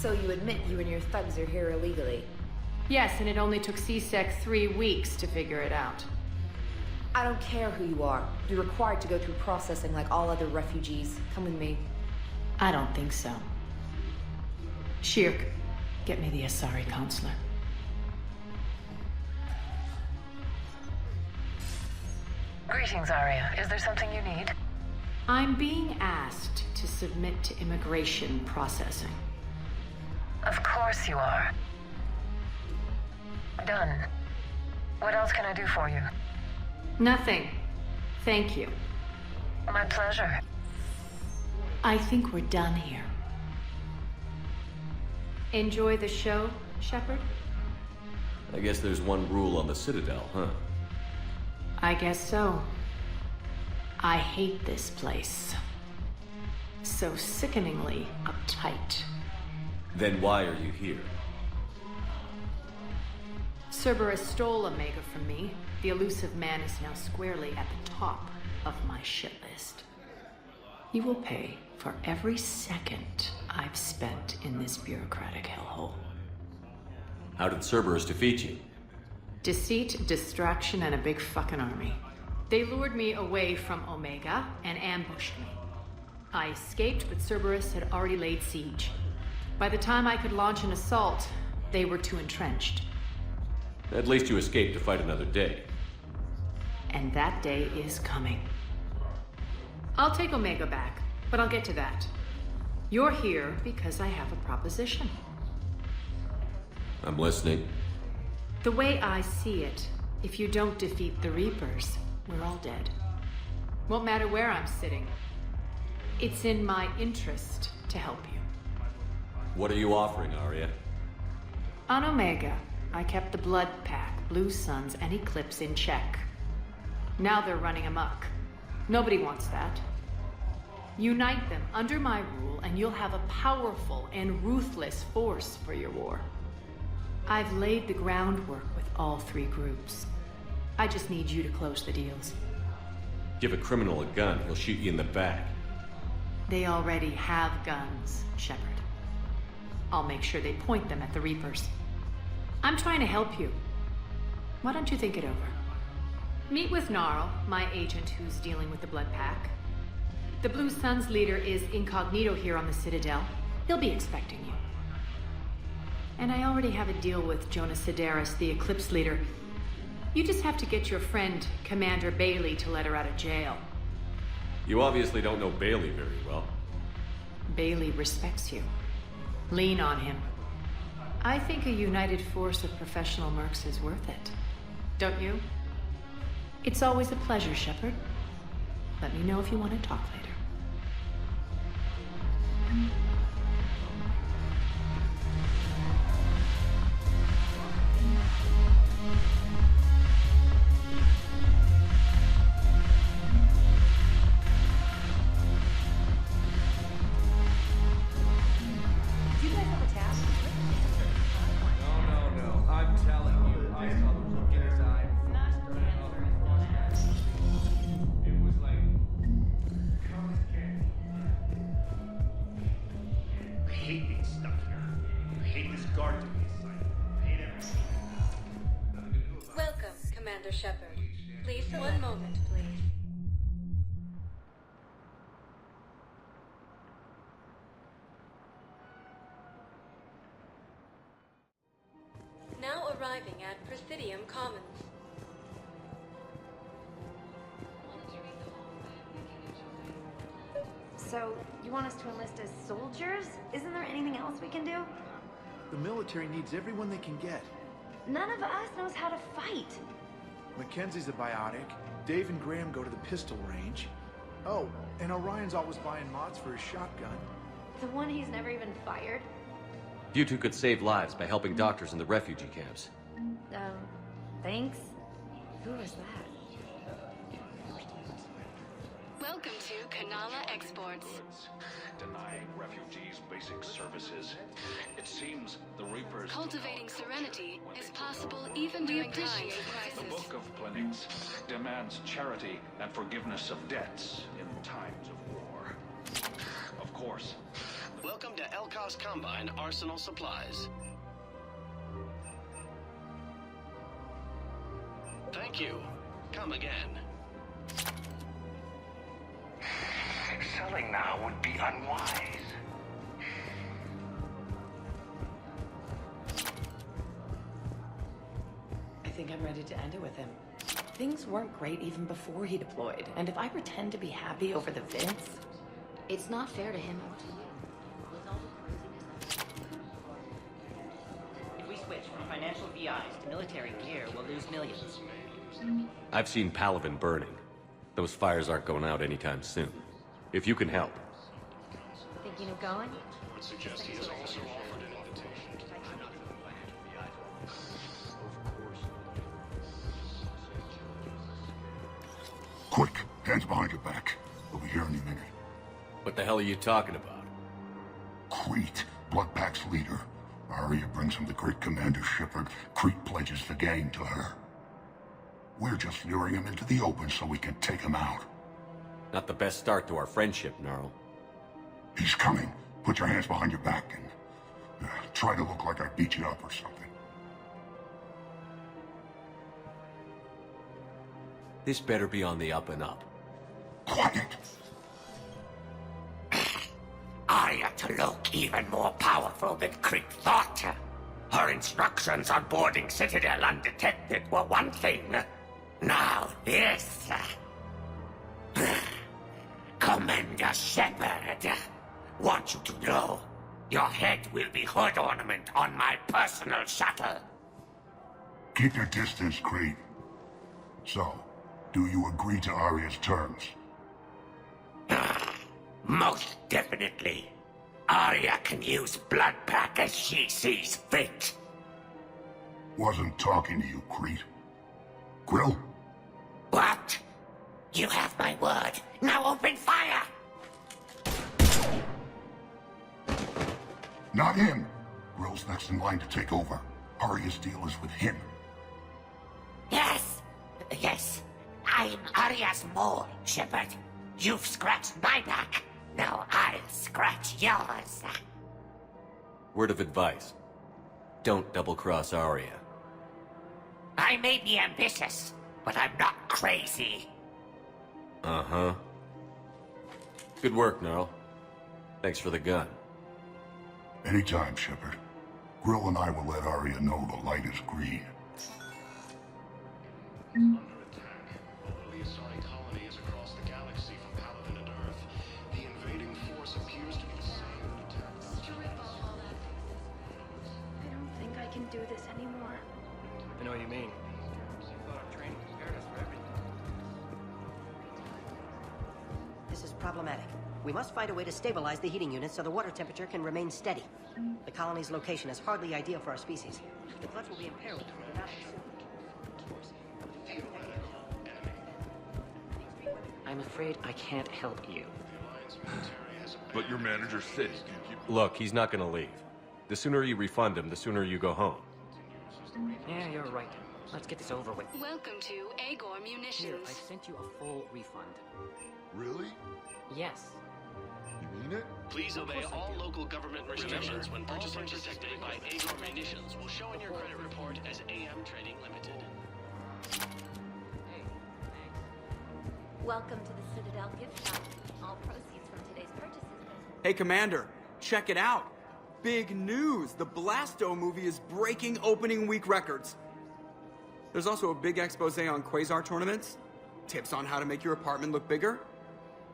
So you admit you and your thugs are here illegally? Yes, and it only took C-Sec 3 weeks to figure it out. I don't care who you are. You're required to go through processing like all other refugees. Come with me. I don't think so. Shirk, get me the Asari counselor. Greetings, Arya. Is there something you need? I'm being asked to submit to immigration processing. Of course you are. Done. What else can I do for you? Nothing. Thank you. My pleasure. I think we're done here. Enjoy the show, Shepard? I guess there's one rule on the Citadel, huh? I guess so. I hate this place. So sickeningly uptight. Then why are you here? Cerberus stole Omega from me. The elusive man is now squarely at the top of my shit list. He will pay for every second I've spent in this bureaucratic hellhole. How did Cerberus defeat you? Deceit, distraction, and a big fucking army. They lured me away from Omega and ambushed me. I escaped, but Cerberus had already laid siege. By the time I could launch an assault, they were too entrenched. At least you escaped to fight another day. And that day is coming. I'll take Omega back, but I'll get to that. You're here because I have a proposition. I'm listening. The way I see it, if you don't defeat the Reapers, we're all dead. Won't matter where I'm sitting. It's in my interest to help you. What are you offering, Arya? On Omega, I kept the Blood Pack, Blue Suns, and Eclipse in check. Now they're running amok. Nobody wants that. Unite them under my rule, and you'll have a powerful and ruthless force for your war. I've laid the groundwork with all three groups. I just need you to close the deals. Give a criminal a gun, he'll shoot you in the back. They already have guns, Shepard. I'll make sure they point them at the Reapers. I'm trying to help you. Why don't you think it over? Meet with Gnarl, my agent who's dealing with the Blood Pack. The Blue Suns leader is incognito here on the Citadel. He'll be expecting you. And I already have a deal with Jonas Sidaris, the Eclipse leader. You just have to get your friend, Commander Bailey, to let her out of jail. You obviously don't know Bailey very well. Bailey respects you. Lean on him. I think a united force of professional mercs is worth it. Don't you? It's always a pleasure, Shepard. Let me know if you want to talk later. Welcome, Commander Shepard. Please, one moment, please. Now arriving at Presidium Commons. So, you want us to enlist as soldiers? Isn't there anything else we can do? The military needs everyone they can get. None of us knows how to fight. Mackenzie's a biotic. Dave and Graham go to the pistol range. Oh, and Orion's always buying mods for his shotgun. The one he's never even fired? You two could save lives by helping doctors in the refugee camps. Thanks. Who was that? Welcome to Kanala Exports. Denying refugees basic services. It seems the Reapers... Cultivating serenity is possible even during times of The crisis. Book of Clinics demands charity and forgiveness of debts in times of war. Of course. Welcome to El Warehouse Combine Arsenal Supplies. Thank you. Come again. Selling now would be unwise. I think I'm ready to end it with him. Things weren't great even before he deployed, and if I pretend to be happy over the Vince, It's not fair to him or to you. With all the craziness If we switch from financial VIs to military gear, we'll lose millions. I've seen Palavin burning. Those fires aren't going out anytime soon. If you can help. Thinking of going? Would suggest he has also offered an invitation to Quick, hands behind your back. We'll be here any minute. What the hell are you talking about? Crete, Bloodpack's leader. Arya brings him the great Commander Shepard. Crete pledges the gang to her. We're just luring him into the open so we can take him out. Not the best start to our friendship, Gnarl. He's coming. Put your hands behind your back and try to look like I beat you up or something. This better be on the up and up. Quiet! Arya to look even more powerful than Crete thought. Her instructions on boarding Citadel undetected were one thing. Now this. Commander Shepard, want you to know, your head will be hood ornament on my personal shuttle. Keep your distance, Crete. So, do you agree to Arya's terms? Most definitely. Arya can use Bloodpack as she sees fit. Wasn't talking to you, Crete. Grill? What? You have my word. Now open fire! Not him. Grill's next in line to take over. Arya's deal is with him. Yes. Yes. I'm Arya's mole, Shepard. You've scratched my back. Now I'll scratch yours. Word of advice. Don't double-cross Arya. I may be ambitious, but I'm not crazy. Uh-huh. Good work, Gnarl. Thanks for the gun. Anytime, Shepard. Grill and I will let Arya know the light is green. Under attack. Although the Asari colony is across the galaxy from Paladin and Earth, the invading force appears to be the same attack. I don't think I can do this anymore. I know what you mean. Training prepared us for everything. This is problematic. We must find a way to stabilize the heating units so the water temperature can remain steady. The colony's location is hardly ideal for our species. The clutch will be imperiled if we do not pursue. I'm afraid I can't help you. But your manager said he can keep... Look, he's not gonna leave. The sooner you refund him, the sooner you go home. Yeah, you're right. Let's get this over with. Welcome to Agor Here, Munitions. I sent you a full refund. Really? Yes. You mean it? Please obey all local government restrictions when purchasing protected by Agor Munitions will show in your credit report as AM Trading Limited. Hey, thanks. Welcome to the Citadel gift shop. All proceeds from today's purchases go to... Hey, Commander, check it out. Big news! The Blasto movie is breaking opening week records. There's also a big expose on Quasar tournaments, tips on how to make your apartment look bigger,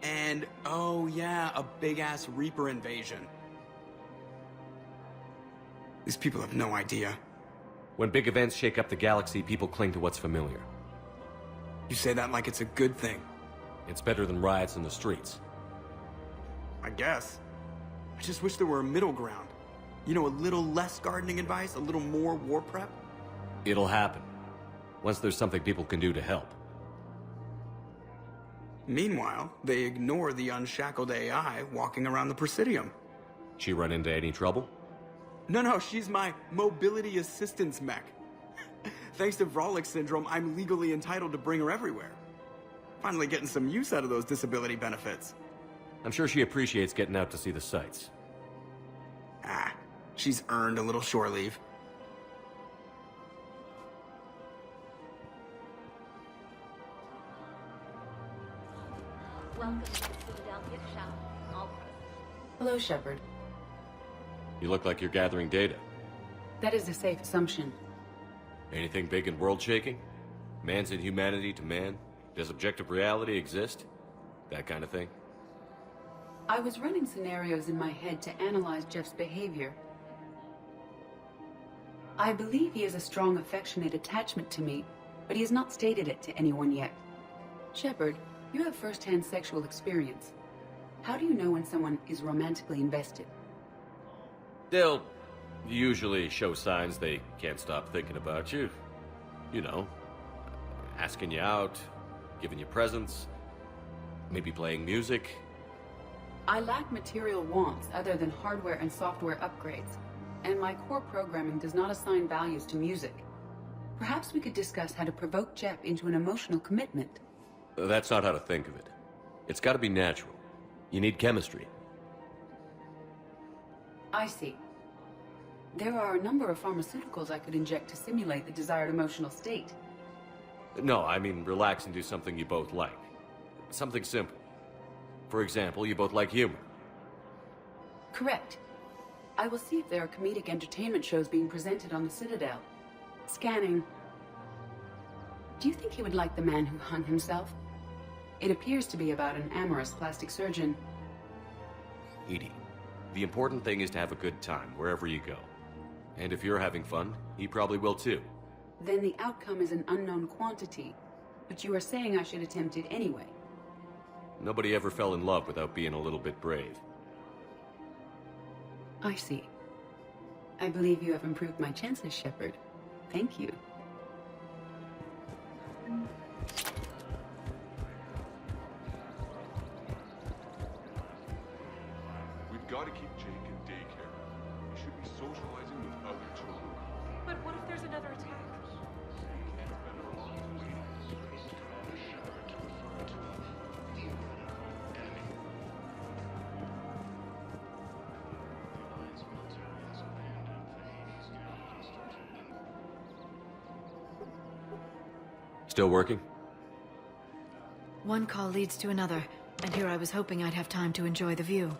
and, oh yeah, a big-ass Reaper invasion. These people have no idea. When big events shake up the galaxy, people cling to what's familiar. You say that like it's a good thing. It's better than riots in the streets. I guess. I just wish there were a middle ground. You know, a little less gardening advice, a little more war prep. It'll happen. Once there's something people can do to help. Meanwhile, they ignore the unshackled AI walking around the Presidium. She run into any trouble? No, she's my mobility assistance mech. Thanks to Vrolic syndrome, I'm legally entitled to bring her everywhere. Finally getting some use out of those disability benefits. I'm sure she appreciates getting out to see the sights. She's earned a little shore leave. Welcome to the Citadel gift shop. All proceeds. Hello, Shepard. You look like you're gathering data. That is a safe assumption. Anything big and world-shaking? Man's inhumanity to man? Does objective reality exist? That kind of thing? I was running scenarios in my head to analyze Jeff's behavior. I believe he has a strong affectionate attachment to me, but he has not stated it to anyone yet. Shepard, you have first-hand sexual experience. How do you know when someone is romantically invested? They'll usually show signs they can't stop thinking about you. You know, asking you out, giving you presents, maybe playing music. I lack material wants other than hardware and software upgrades, and my core programming does not assign values to music. Perhaps we could discuss how to provoke Jeff into an emotional commitment. That's not how to think of it. It's got to be natural. You need chemistry. I see. There are a number of pharmaceuticals I could inject to simulate the desired emotional state. No, I mean relax and do something you both like. Something simple. For example, you both like humor. Correct. I will see if there are comedic entertainment shows being presented on the Citadel. Scanning. Do you think he would like The Man Who Hung Himself? It appears to be about an amorous plastic surgeon. Edie, the important thing is to have a good time wherever you go. And if you're having fun, he probably will too. Then the outcome is an unknown quantity, but you are saying I should attempt it anyway. Nobody ever fell in love without being a little bit brave. I see. I believe you have improved my chances, Shepard. Thank you. We've got to keep Jake in daycare. He should be socializing with other children. But what if there's another attack? Still working? One call leads to another, and here I was hoping I'd have time to enjoy the view.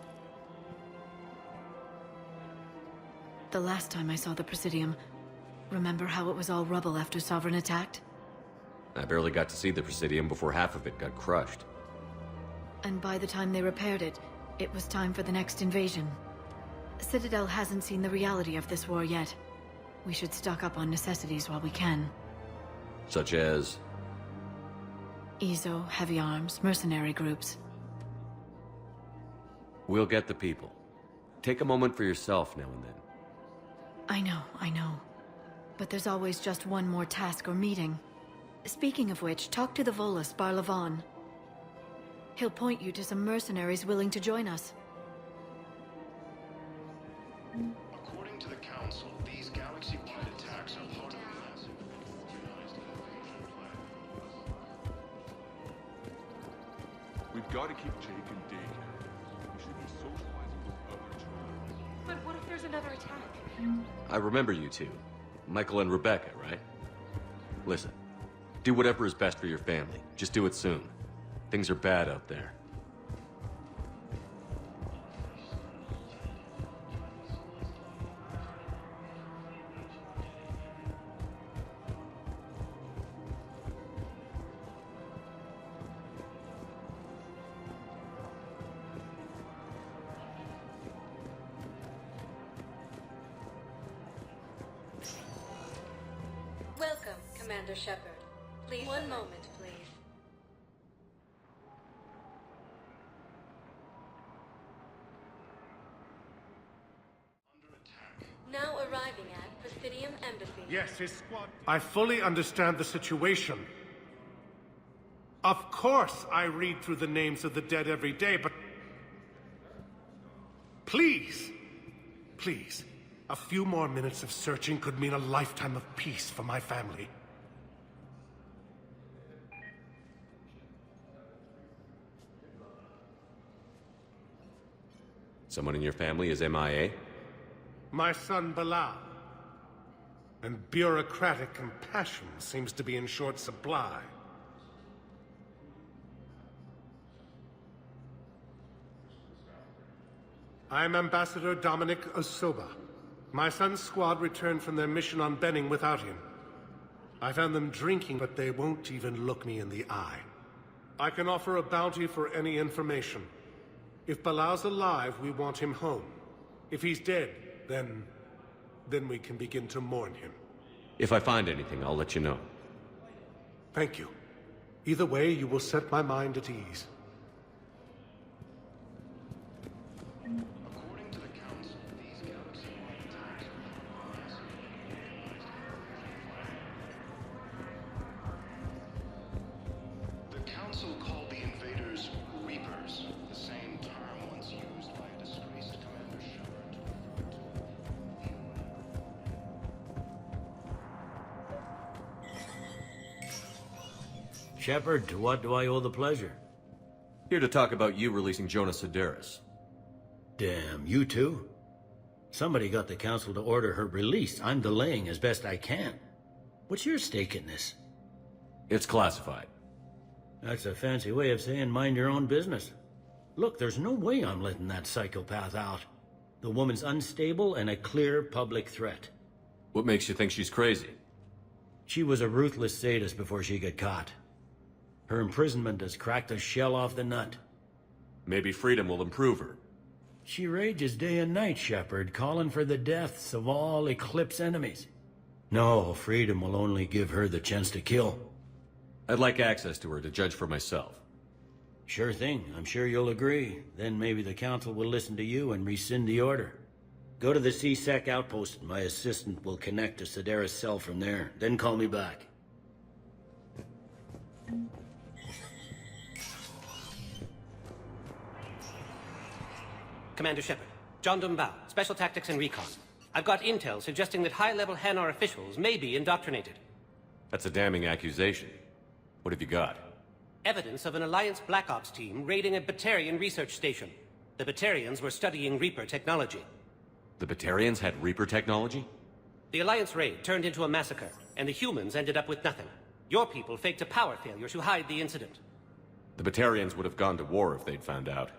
The last time I saw the Presidium, remember how it was all rubble after Sovereign attacked? I barely got to see the Presidium before half of it got crushed. And by the time they repaired it, it was time for the next invasion. Citadel hasn't seen the reality of this war yet. We should stock up on necessities while we can. Such as? EZO, heavy arms, mercenary groups. We'll get the people. Take a moment for yourself now and then. I know. But there's always just one more task or meeting. Speaking of which, talk to the Volus, Barlavan. He'll point you to some mercenaries willing to join us. According to the Council, these galaxy-wide attacks are part of a massive organized invasion plan. We've got to keep Jake in daycare. He should be socializing with other children. But what if there's another attack? I remember you two. Michael and Rebecca, right? Listen, do whatever is best for your family. Just do it soon. Things are bad out there. Welcome, Commander Shepard. Please, one moment, please. Now arriving at Presidium Embassy. Yes, his squad. I fully understand the situation. Of course, I read through the names of the dead every day, but... Please, a few more minutes of searching could mean a lifetime of peace for my family. Someone in your family is MIA? my son Bilal. And bureaucratic compassion seems to be in short supply. I'm Ambassador Dominic Osoba. My son's squad returned from their mission on Benning without him. I found them drinking, but they won't even look me in the eye. I can offer a bounty for any information. If Bilal's alive, we want him home. If he's dead, then we can begin to mourn him. If I find anything, I'll let you know. Thank you. Either way, you will set my mind at ease. According to the Council, these galaxy-wide attacks are The Council called the invaders Reapers, the same term once used by a disgraced Commander Shepard. Shepard, to what do I owe the pleasure? Here to talk about you releasing Jonas Sedaris. Damn, you too? Somebody got the Council to order her release. I'm delaying as best I can. What's your stake in this? It's classified. That's a fancy way of saying mind your own business. Look, there's no way I'm letting that psychopath out. The woman's unstable and a clear public threat. What makes you think she's crazy? She was a ruthless sadist before she got caught. Her imprisonment has cracked the shell off the nut. Maybe freedom will improve her. She rages day and night, Shepard, calling for the deaths of all Eclipse enemies. No, freedom will only give her the chance to kill. I'd like access to her to judge for myself. Sure thing. I'm sure you'll agree. Then maybe the Council will listen to you and rescind the order. Go to the C-Sec outpost. My assistant will connect to Sedaris' cell from there. Then call me back. Commander Shepard, John Dumbao, Special Tactics and Recon. I've got intel suggesting that high-level Hanar officials may be indoctrinated. That's a damning accusation. What have you got? Evidence of an Alliance Black Ops team raiding a Batarian research station. The Batarians were studying Reaper technology. The Batarians had Reaper technology? The Alliance raid turned into a massacre, and the humans ended up with nothing. Your people faked a power failure to hide the incident. The Batarians would have gone to war if they'd found out.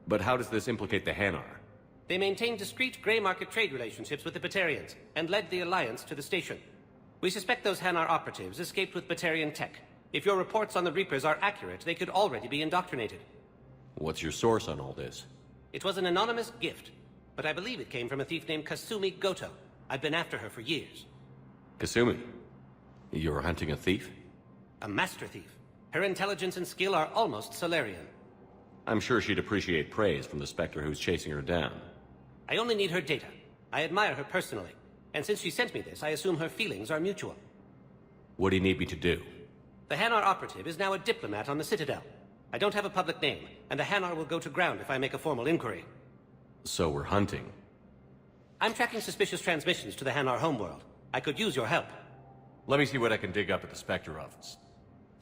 But how does this implicate the Hanar? They maintained discreet gray market trade relationships with the Batarians, and led the Alliance to the station. We suspect those Hanar operatives escaped with Batarian tech. If your reports on the Reapers are accurate, they could already be indoctrinated. What's your source on all this? It was an anonymous gift, but I believe it came from a thief named Kasumi Goto. I've been after her for years. Kasumi? You're hunting a thief? A master thief. Her intelligence and skill are almost Solarian. I'm sure she'd appreciate praise from the Spectre who's chasing her down. I only need her data. I admire her personally. And since she sent me this, I assume her feelings are mutual. What do you need me to do? The Hanar operative is now a diplomat on the Citadel. I don't have a public name, and the Hanar will go to ground if I make a formal inquiry. So we're hunting. I'm tracking suspicious transmissions to the Hanar homeworld. I could use your help. Let me see what I can dig up at the Spectre office.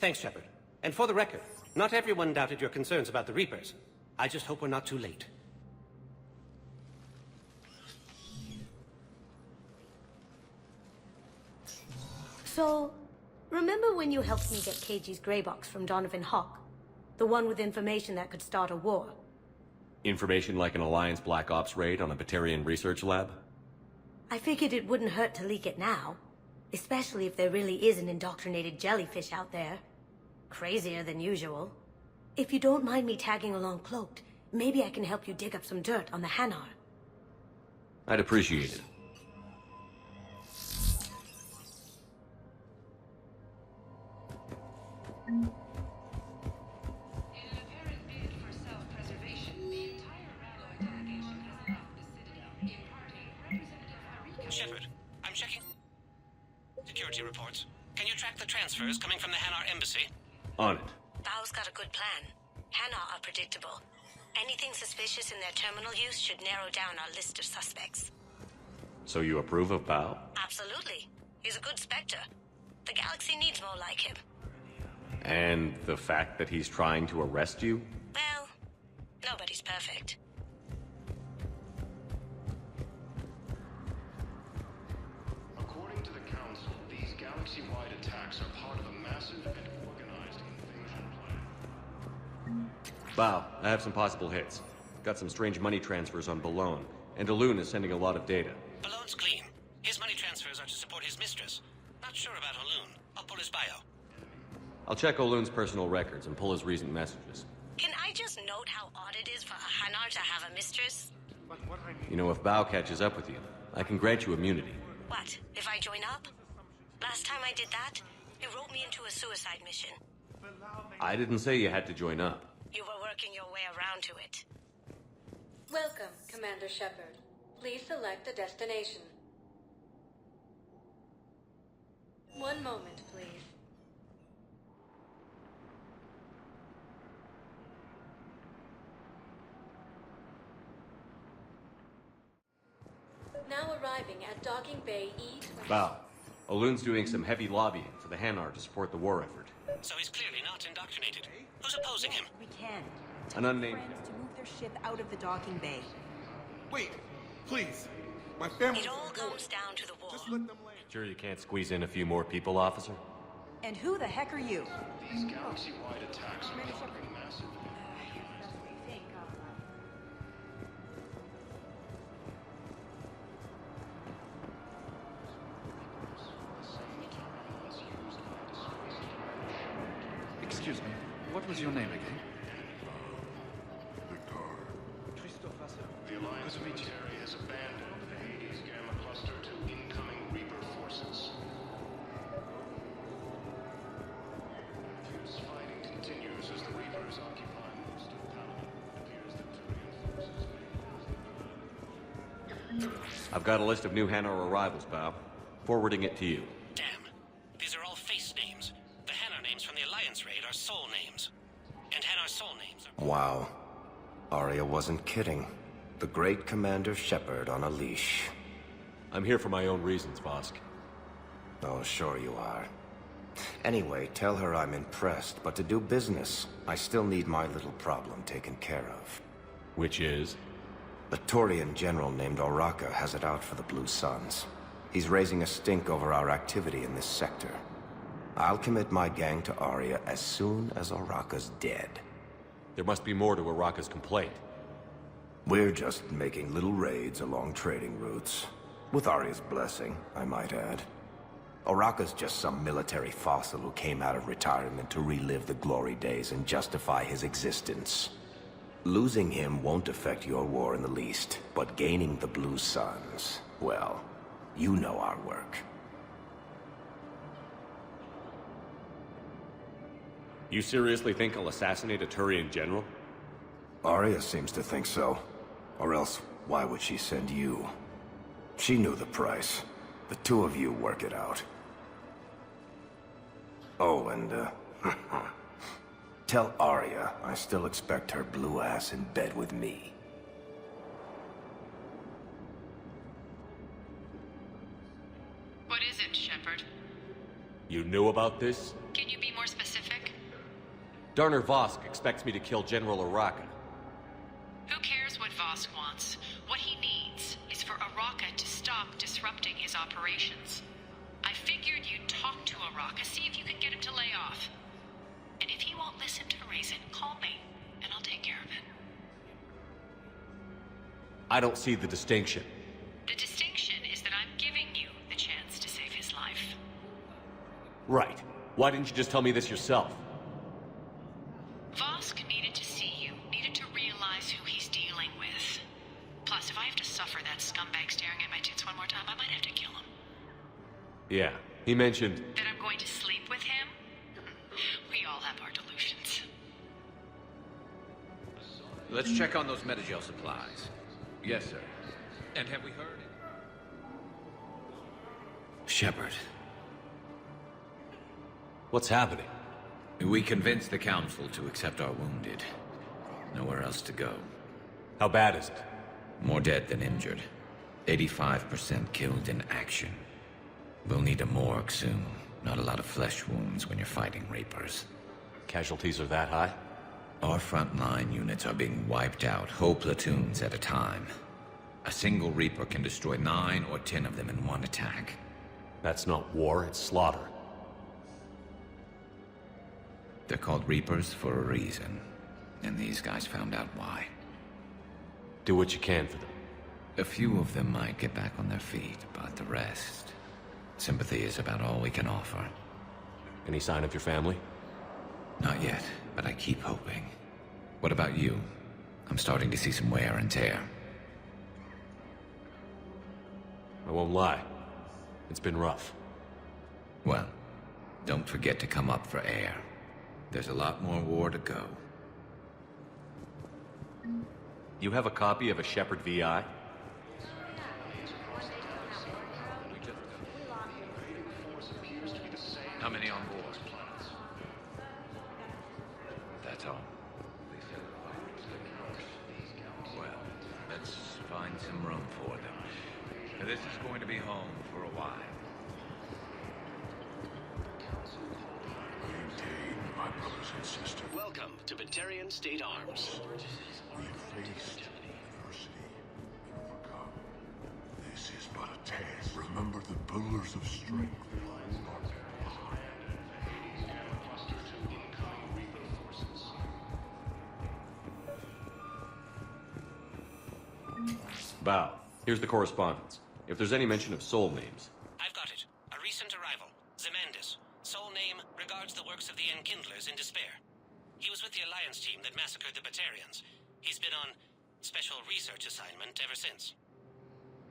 Thanks, Shepard. And for the record, not everyone doubted your concerns about the Reapers. I just hope we're not too late. So, remember when you helped me get KG's grey box from Donovan Hawk? The one with information that could start a war? Information like an Alliance Black Ops raid on a Batarian research lab? I figured it wouldn't hurt to leak it now. Especially if there really is an indoctrinated jellyfish out there. Crazier than usual. If you don't mind me tagging along cloaked, maybe I can help you dig up some dirt on the Hanar. I'd appreciate it. Shepard, I'm checking security reports. Can you track the transfers coming from the Hanar embassy? On it. Bao's got a good plan. Hanar are predictable. Anything suspicious in their terminal use should narrow down our list of suspects. So you approve of Bao? Absolutely. He's a good Spectre. The galaxy needs more like him. And the fact that he's trying to arrest you? Well, nobody's perfect. massive and organized invasion plan. Bow, I have some possible hits. Got some strange money transfers on Boulogne, and Alun is sending a lot of data. Balloon's clean. His money transfers are to support his mistress. Not sure about Alun. I'll pull his bio. I'll check Olun's personal records and pull his recent messages. Can I just note how odd it is for a Hanar to have a mistress? You know, if Bow catches up with you, I can grant you immunity. What, if I join up? Last time I did that, you wrote me into a suicide mission. I didn't say you had to join up. You were working your way around to it. Welcome, Commander Shepard. Please select a destination. One moment, please. Now arriving at Docking Bay E20. Bow, Olun's doing some heavy lobbying for the Hanar to support the war effort. So he's clearly not indoctrinated. Who's opposing him? We can. An unnamed... Friends to move their ship out of the docking bay. Wait, please. My family... It all comes down to the war. Just let them land. Sure you can't squeeze in a few more people, officer? And who the heck are you? These galaxy-wide attacks are becoming massive. Excuse me, what was your name again? The Alliance military has abandoned the Hades Gamma cluster to incoming Reaper forces. Fierce fighting continues as the Reapers occupy most of Paladin. It appears that Turian forces may... I've got a list of new Hanar arrivals, Bow. Forwarding it to you. Damn. These are all face names. The Hanar names from the Alliance raid are soul names. And Hanar soul names are... Wow. Arya wasn't kidding. The great Commander Shepard on a leash. I'm here for my own reasons, Vosk. Oh, sure you are. Anyway, tell her I'm impressed, but to do business, I still need my little problem taken care of. Which is? A Turian general named Oraka has it out for the Blue Suns. He's raising a stink over our activity in this sector. I'll commit my gang to Arya as soon as Oraka's dead. There must be more to Oraka's complaint. We're just making little raids along trading routes. With Arya's blessing, I might add. Oraka's just some military fossil who came out of retirement to relive the glory days and justify his existence. Losing him won't affect your war in the least, but gaining the Blue Suns, well, you know our work. You seriously think I'll assassinate a Turian general? Arya seems to think so. Or else, why would she send you? She knew the price. The two of you work it out. Oh, and, tell Arya I still expect her blue ass in bed with me. What is it, Shepard? You knew about this? Can you be more specific? Darner Vosk expects me to kill General Oraka. Who cares what Vosk wants? What he needs is for Oraka to stop disrupting his operations. I figured you'd talk to Oraka, see if you can get him to lay off. And if he won't listen to reason, call me, and I'll take care of it. I don't see the distinction. The distinction is that I'm giving you the chance to save his life. Right. Why didn't you just tell me this yourself? Vosk needed to see you, needed to realize who he's dealing with. Plus, if I have to suffer that scumbag staring at my tits one more time, I might have to kill him. Yeah, he mentioned... That I'm going to sleep with him? We all have our delusions. Let's check on those Metagel supplies. Yes, sir. And have we heard? Shepard. What's happening? We convinced the Council to accept our wounded. Nowhere else to go. How bad is it? More dead than injured. 85% killed in action. We'll need a morgue soon. Not a lot of flesh wounds when you're fighting Reapers. Casualties are that high? Our frontline units are being wiped out, whole platoons at a time. A single Reaper can destroy 9 or 10 of them in one attack. That's not war, it's slaughter. They're called Reapers for a reason. And these guys found out why. Do what you can for them. A few of them might get back on their feet, but the rest... sympathy is about all we can offer. Any sign of your family? Not yet, but I keep hoping. What about you? I'm starting to see some wear and tear. I won't lie. It's been rough. Well, don't forget to come up for air. There's a lot more war to go. You have a copy of a Shepard VI? How many on board? That's all. Well, let's find some room for them. This is going to be home for a while. Maintain, my brothers and sisters. Welcome to Batarian State Arms. We faced adversity and overcome. This is but a test. Remember the pillars of strength. Bow. Here's the correspondence. If there's any mention of soul names. I've got it. A recent arrival. Zemandis. Soul name regards the works of the Enkindlers in despair. He was with the Alliance team that massacred the Batarians. He's been on special research assignment ever since.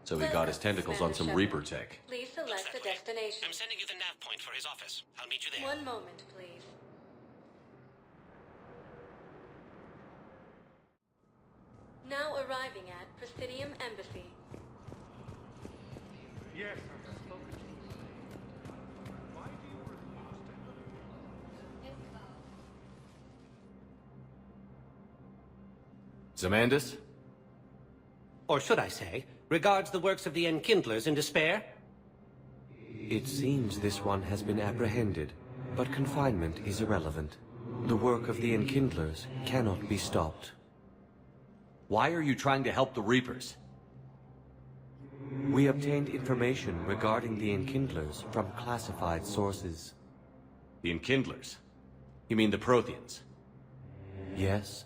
So he got his tentacles on some Reaper tech. Please select a destination. I'm sending you the nav point for his office. I'll meet you there. One moment, please. Now arriving at Presidium Embassy. Yes, I have spoken to you. Why do you refuse to... Zemandis? Or should I say, regards the works of the Enkindlers in despair? It seems this one has been apprehended, but confinement is irrelevant. The work of the Enkindlers cannot be stopped. Why are you trying to help the Reapers? We obtained information regarding the Enkindlers from classified sources. The Enkindlers? You mean the Protheans? Yes.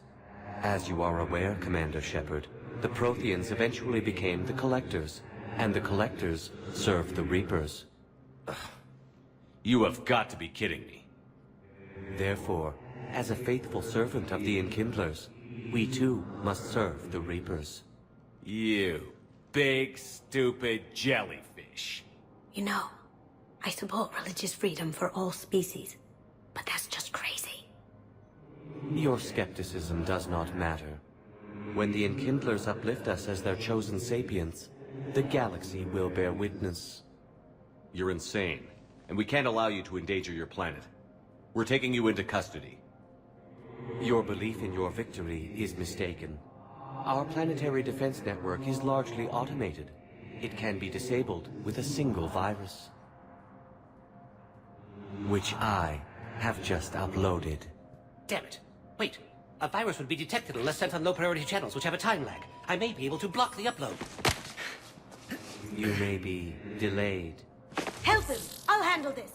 As you are aware, Commander Shepard, the Protheans eventually became the Collectors, and the Collectors served the Reapers. You have got to be kidding me. Therefore, as a faithful servant of the Enkindlers, we too must serve the Reapers. You big, stupid jellyfish. You know, I support religious freedom for all species, but that's just crazy. Your skepticism does not matter. When the Enkindlers uplift us as their chosen sapients, the galaxy will bear witness. You're insane, and we can't allow you to endanger your planet. We're taking you into custody. Your belief in your victory is mistaken. Our planetary defense network is largely automated. It can be disabled with a single virus, which I have just uploaded. Damn it. Wait. A virus would be detected unless sent on low-priority channels, which have a time lag. I may be able to block the upload. You may be delayed. Help him! I'll handle this!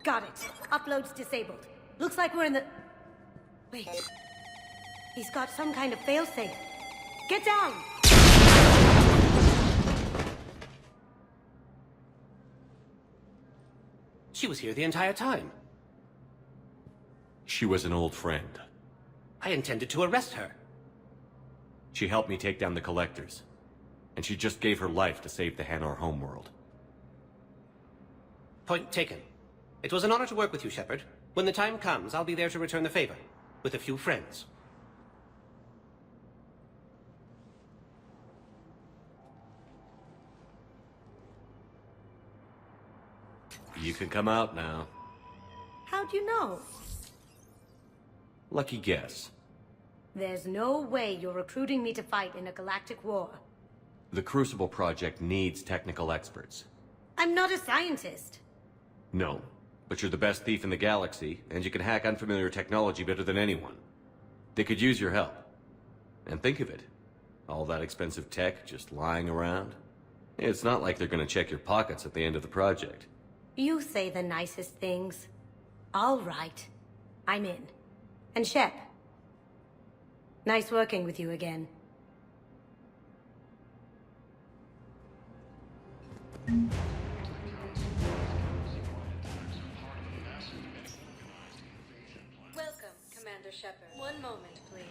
Got it. Upload's disabled. Looks like we're in the... Wait. He's got some kind of failsafe. Get down! She was here the entire time. She was an old friend. I intended to arrest her. She helped me take down the Collectors. And she just gave her life to save the Hanar homeworld. Point taken. It was an honor to work with you, Shepard. When the time comes, I'll be there to return the favor. With a few friends. You can come out now. How'd you know? Lucky guess. There's no way you're recruiting me to fight in a galactic war. The Crucible Project needs technical experts. I'm not a scientist. No, but you're the best thief in the galaxy, and you can hack unfamiliar technology better than anyone. They could use your help. And think of it. All that expensive tech just lying around. It's not like they're gonna check your pockets at the end of the project. You say the nicest things. All right. I'm in. And Shep. Nice working with you again. Welcome, Commander Shepard. One moment, please.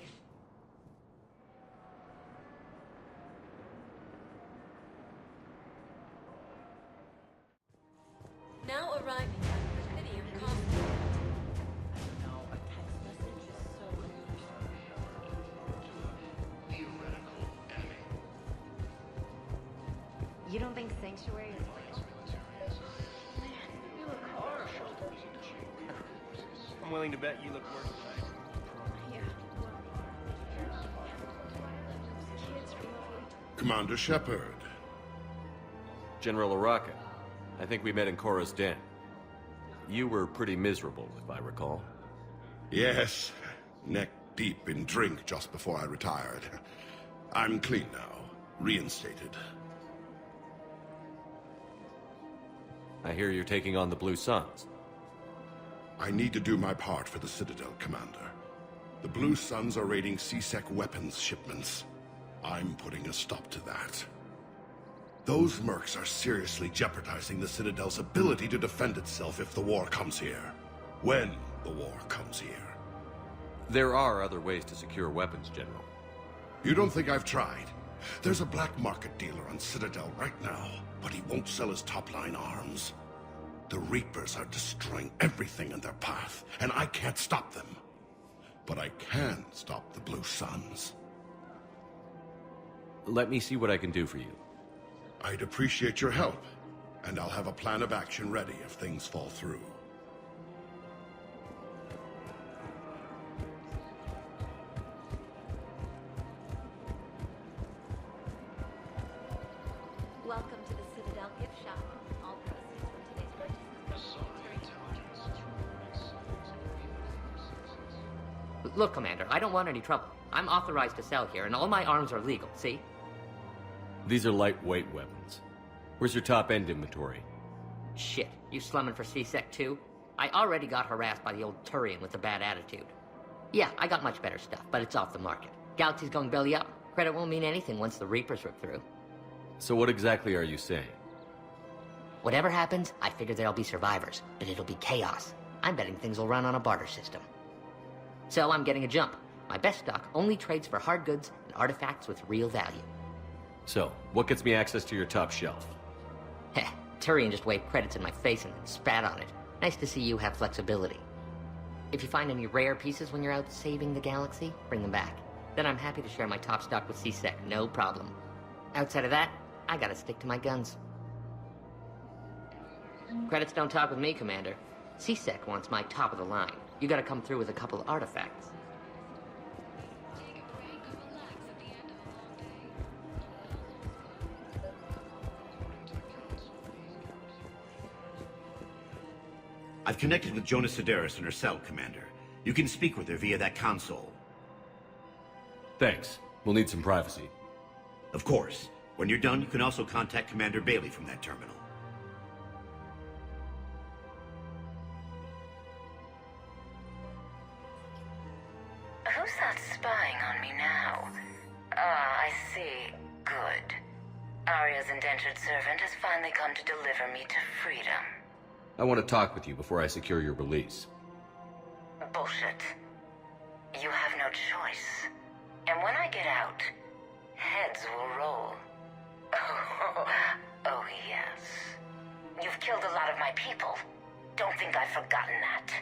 Now arriving at Presidium Complex. You don't think Sanctuary is real? You look harsh. I'm willing to bet you look worse tonight. Commander Shepard. General Araka, I think we met in Korra's den. You were pretty miserable, if I recall. Yes, neck deep in drink just before I retired. I'm clean now, reinstated. I hear you're taking on the Blue Suns. I need to do my part for the Citadel, Commander. The Blue Suns are raiding C-Sec weapons shipments. I'm putting a stop to that. Those mercs are seriously jeopardizing the Citadel's ability to defend itself if the war comes here. When the war comes here. There are other ways to secure weapons, General. You don't think I've tried? There's a black market dealer on Citadel right now, but he won't sell his top-line arms. The Reapers are destroying everything in their path, and I can't stop them. But I can stop the Blue Suns. Let me see what I can do for you. I'd appreciate your help, and I'll have a plan of action ready if things fall through. Welcome to the Citadel gift shop. All proceeds from today's purchases. Look, Commander, I don't want any trouble. I'm authorized to sell here, and all my arms are legal, see? These are lightweight weapons. Where's your top-end inventory? Shit, you slumming for C-Sec too? I already got harassed by the old Turian with a bad attitude. Yeah, I got much better stuff, but it's off the market. Galaxy's going belly up. Credit won't mean anything once the Reapers rip through. So what exactly are you saying? Whatever happens, I figure there'll be survivors, but it'll be chaos. I'm betting things will run on a barter system. So I'm getting a jump. My best stock only trades for hard goods and artifacts with real value. So, what gets me access to your top shelf? Heh, Turian just waved credits in my face and then spat on it. Nice to see you have flexibility. If you find any rare pieces when you're out saving the galaxy, bring them back. Then I'm happy to share my top stock with C-Sec, no problem. Outside of that, I gotta stick to my guns. Credits don't talk with me, Commander. C-Sec wants my top of the line. You gotta come through with a couple of artifacts. I've connected with Jonah Sedaris in her cell, Commander. You can speak with her via that console. Thanks. We'll need some privacy. Of course. When you're done, you can also contact Commander Bailey from that terminal. Who's that spying on me now? Ah, I see. Good. Arya's indentured servant has finally come to deliver me to freedom. I want to talk with you before I secure your release. Bullshit. You have no choice. And when I get out, heads will roll. Oh, yes. You've killed a lot of my people. Don't think I've forgotten that.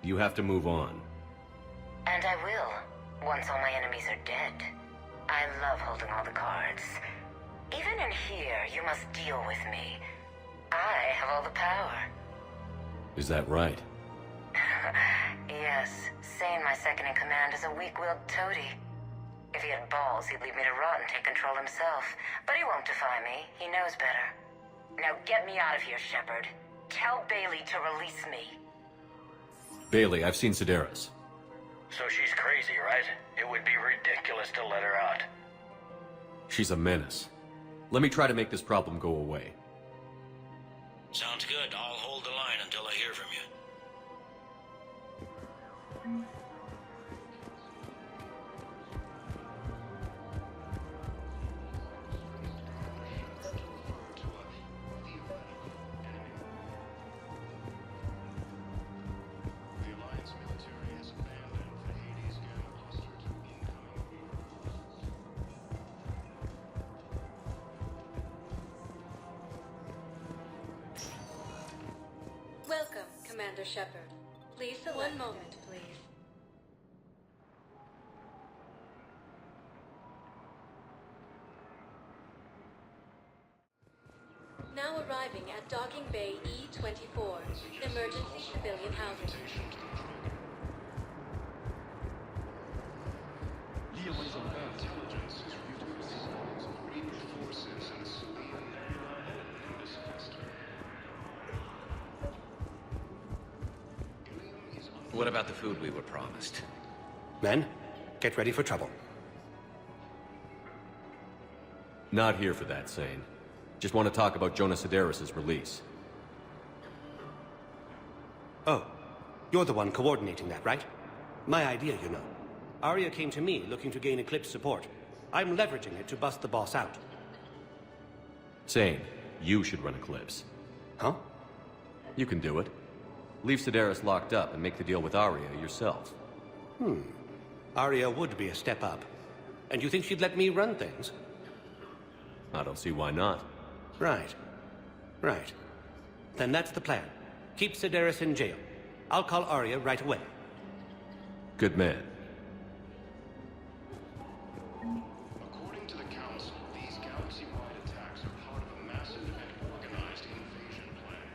You have to move on. And I will, once all my enemies are dead. I love holding all the cards. Even in here, you must deal with me. I have all the power. Is that right? Yes, Sane, my second-in-command, is a weak-willed toady. If he had balls, he'd leave me to rot and take control himself. But he won't defy me. He knows better. Now get me out of here, Shepard. Tell Bailey to release me. Bailey, I've seen Sedaris. So she's crazy, right? It would be ridiculous to let her out. She's a menace. Let me try to make this problem go away. Sounds good. I'll hold the line until I hear from you. Welcome, Commander Shepard. Please select. One moment, please. Now arriving at Docking Bay E-24, emergency civilian housing. What about the food we were promised? Men, get ready for trouble. Not here for that, Sane. Just want to talk about Jonas Sedaris' release. Oh, you're the one coordinating that, right? My idea, you know. Arya came to me looking to gain Eclipse support. I'm leveraging it to bust the boss out. Sane, you should run Eclipse. Huh? You can do it. Leave Sedaris locked up and make the deal with Arya yourself. Arya would be a step up. And you think she'd let me run things? I don't see why not. Right. Right. Then that's the plan. Keep Sedaris in jail. I'll call Arya right away. Good man. According to the Council, these galaxy-wide attacks are part of a massive and organized invasion plan.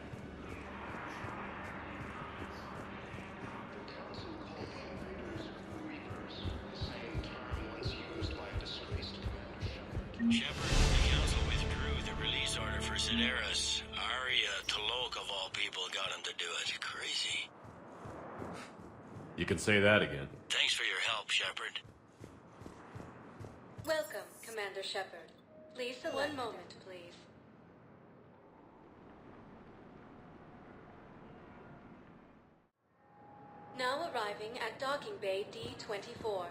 The Council called the invaders Reapers, the same term once used by a disgraced Commander Shepard. Shepard, the Council withdrew the release order for Sedaris. Arya T'Loak, of all people, got him to do it. Crazy. You can say that again. Thanks for your help, Shepard. Welcome, Commander Shepard. Please select. One moment, please. Now arriving at Docking Bay D-24.